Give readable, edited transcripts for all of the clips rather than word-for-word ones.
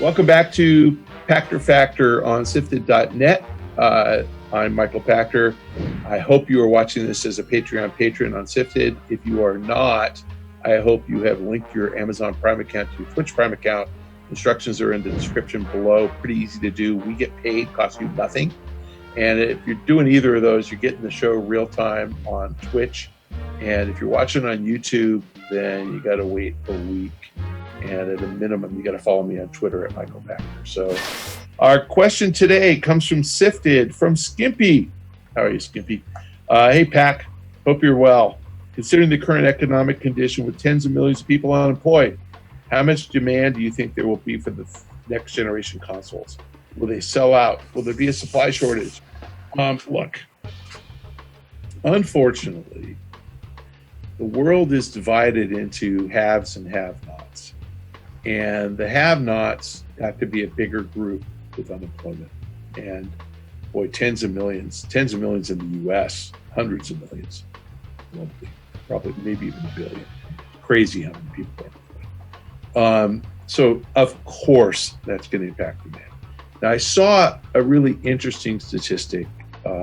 Welcome back to Pachter Factor on SIFTD.net. I'm Michael Pachter. I hope you are watching this as a Patreon patron on SIFTD. If you are not, I hope you have linked your Amazon Prime account to your Twitch Prime account. Instructions are in the description below. Pretty easy to do. We get paid, costs you nothing. And if you're doing either of those, you're getting the show real time on Twitch. And if you're watching on YouTube, then you got to wait a week. And at a minimum, you got to follow me on Twitter at Michael Pachter. So our question today comes from SIFTD, from Skimpy. How are you, Skimpy? Hey, Pac. Hope you're well. Considering the current economic condition with tens of millions of people unemployed, how much demand do you think there will be for the next generation consoles? Will they sell out? Will there be a supply shortage? Look, unfortunately, the world is divided into haves and have-nots. And the have-nots got to be a bigger group with unemployment. And boy, tens of millions in the US, hundreds of millions, probably maybe even a billion. Crazy how many people are unemployed. So of course that's going to impact demand. Now I saw a really interesting statistic.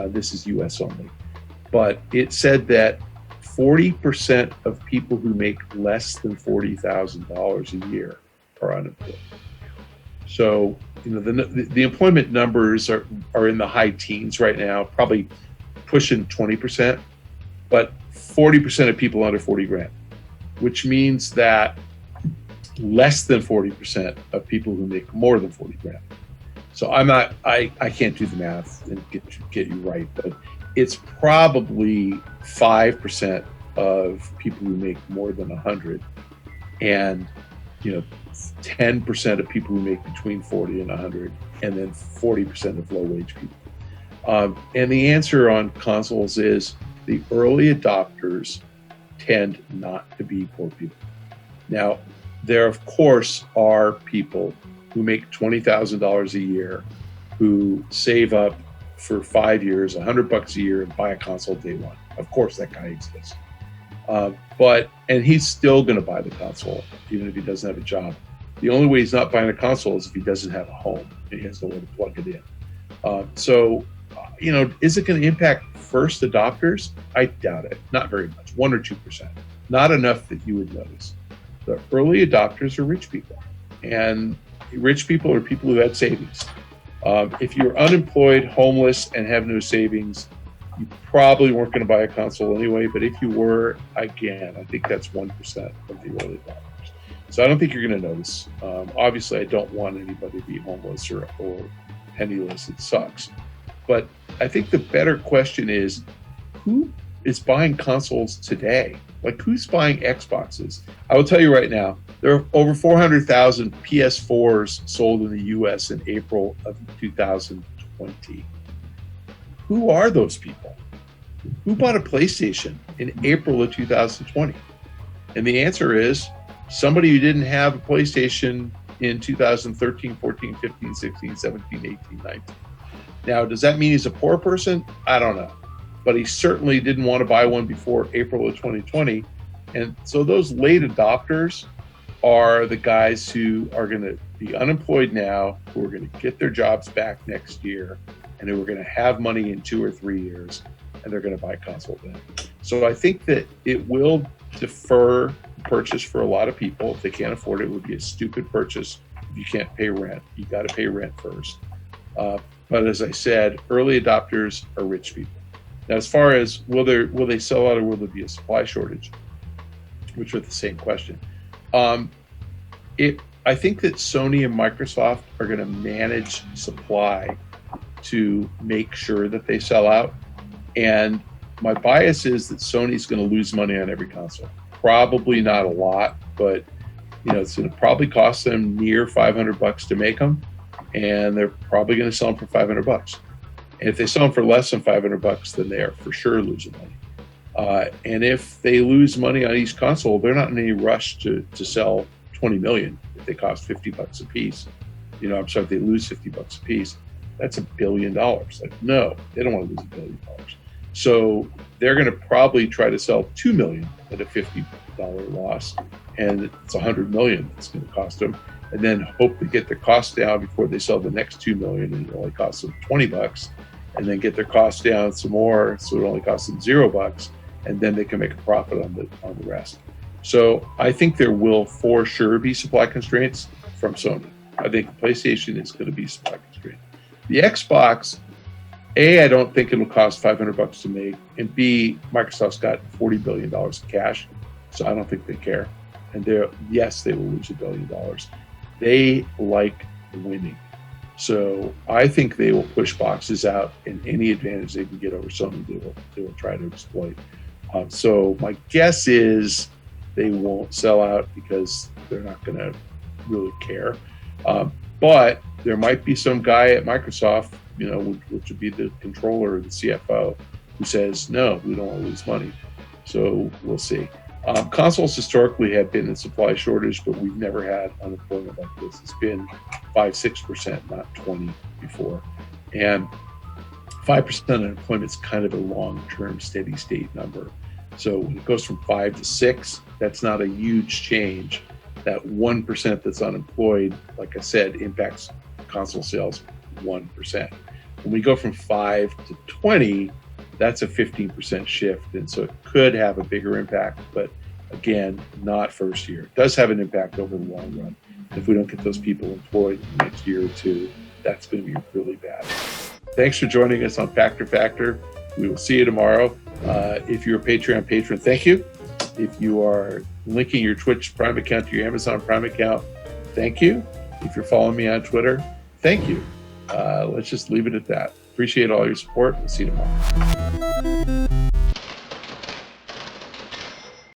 This is US only, but it said that 40% of people who make less than $40,000 a year are unemployed. So, the employment numbers are in the high teens right now, probably pushing 20%, but 40% of people under 40 grand, which means that less than 40% of people who make more than 40 grand. So I can't do the math and get you right, but it's probably 5% of people who make more than 100, and 10% of people who make between 40 and 100, and then 40% of low-wage people. And the answer on consoles is the early adopters tend not to be poor people. Now, there of course are people who make $20,000 a year who save up for 5 years, $100 a year, and buy a console day one. Of course, that guy exists. And he's still going to buy the console, even if he doesn't have a job. The only way he's not buying a console is if he doesn't have a home and he has no way to plug it in. Is it going to impact first adopters? I doubt it. Not very much, 1 or 2%. Not enough that you would notice. The early adopters are rich people, and rich people are people who had savings. If you're unemployed, homeless, and have no savings, you probably weren't going to buy a console anyway, but if you were, again, I think that's 1% of the early adopters. So I don't think you're going to notice. Obviously, I don't want anybody to be homeless or penniless. It sucks. But I think the better question is, who is buying consoles today? Like, who's buying Xboxes? I will tell you right now, there are over 400,000 PS4s sold in the US in April of 2020. Who are those people? Who bought a PlayStation in April of 2020? And the answer is somebody who didn't have a PlayStation in 2013, 14, 15, 16, 17, 18, 19. Now, does that mean he's a poor person? I don't know. But he certainly didn't want to buy one before April of 2020. And so those late adopters are the guys who are going to be unemployed now, who are going to get their jobs back next year, and who are going to have money in 2 or 3 years, and they're going to buy console then. So I think that it will defer purchase for a lot of people. If they can't afford it, it would be a stupid purchase if you can't pay rent. You got to pay rent first. But as I said, early adopters are rich people. Now, as far as will they sell out or will there be a supply shortage, which are the same question. I think that Sony and Microsoft are going to manage supply to make sure that they sell out. And my bias is that Sony's going to lose money on every console. Probably not a lot, but it's going to probably cost them near $500 to make them, and they're probably going to sell them for $500. And if they sell them for less than $500, then they are for sure losing money. And if they lose money on each console, they're not in any rush to sell 20 million if they cost $50 a piece. If they lose $50 a piece, that's $1 billion. Like, no, they don't want to lose $1 billion. So they're going to probably try to sell 2 million at a $50 loss, and it's 100 million it's going to cost them. and then hope to get their costs down before they sell the next 2 million, and it only costs them $20, and then get their costs down some more, so it only costs them $0, and then they can make a profit on the rest. So I think there will for sure be supply constraints from Sony. I think the PlayStation is going to be supply constrained. The Xbox, A, I don't think it'll cost $500 to make, and B, Microsoft's got $40 billion in cash, so I don't think they care. And yes, they will lose $1 billion. They like winning. So I think they will push boxes out, and any advantage they can get over Sony, they will try to exploit. So my guess is they won't sell out because they're not going to really care. But there might be some guy at Microsoft, which would be the controller or the CFO, who says, no, we don't want to lose money. So we'll see. Consoles historically have been in supply shortage, but we've never had unemployment like this. It's been 5-6%, not 20 before. And 5% unemployment is kind of a long-term steady state number. So when it goes from 5 to 6, that's not a huge change. That 1% that's unemployed, like I said, impacts console sales 1%. When we go from 5 to 20, that's a 15% shift. And so it could have a bigger impact, but again, not first year. It does have an impact over the long run. If we don't get those people employed in the next year or two, that's going to be really bad. Thanks for joining us on Pachter Factor. We will see you tomorrow. If you're a Patreon patron, thank you. If you are linking your Twitch Prime account to your Amazon Prime account, thank you. If you're following me on Twitter, thank you. Let's just leave it at that. Appreciate all your support. We'll see you tomorrow.